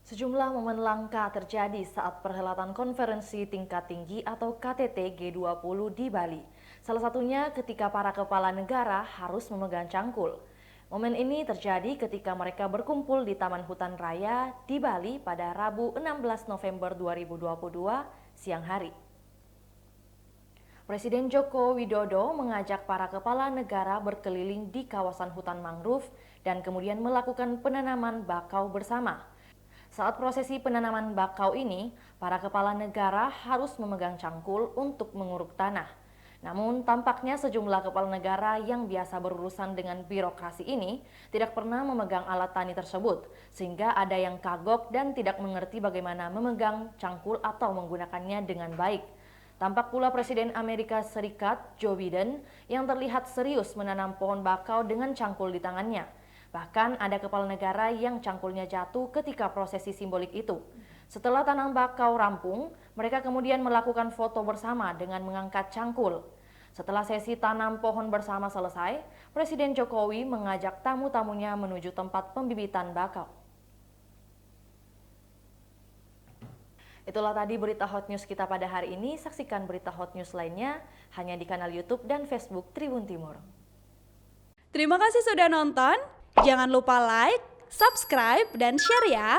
Sejumlah momen langka terjadi saat perhelatan konferensi tingkat tinggi atau KTT G20 di Bali. Salah satunya ketika para kepala negara harus memegang cangkul. Momen ini terjadi ketika mereka berkumpul di Taman Hutan Raya di Bali pada Rabu 16 November 2022 siang hari. Presiden Joko Widodo mengajak para kepala negara berkeliling di kawasan hutan mangrove dan kemudian melakukan penanaman bakau bersama. Saat prosesi penanaman bakau ini, para kepala negara harus memegang cangkul untuk menguruk tanah. Namun tampaknya sejumlah kepala negara yang biasa berurusan dengan birokrasi ini tidak pernah memegang alat tani tersebut, sehingga ada yang kagok dan tidak mengerti bagaimana memegang cangkul atau menggunakannya dengan baik. Tampak pula Presiden Amerika Serikat Joe Biden yang terlihat serius menanam pohon bakau dengan cangkul di tangannya. Bahkan ada kepala negara yang cangkulnya jatuh ketika prosesi simbolik itu. Setelah tanam bakau rampung, mereka kemudian melakukan foto bersama dengan mengangkat cangkul. Setelah sesi tanam pohon bersama selesai, Presiden Jokowi mengajak tamu-tamunya menuju tempat pembibitan bakau. Itulah tadi berita hot news kita pada hari ini. Saksikan berita hot news lainnya hanya di kanal YouTube dan Facebook Tribun Timur. Terima kasih sudah nonton. Jangan lupa like, subscribe, dan share ya.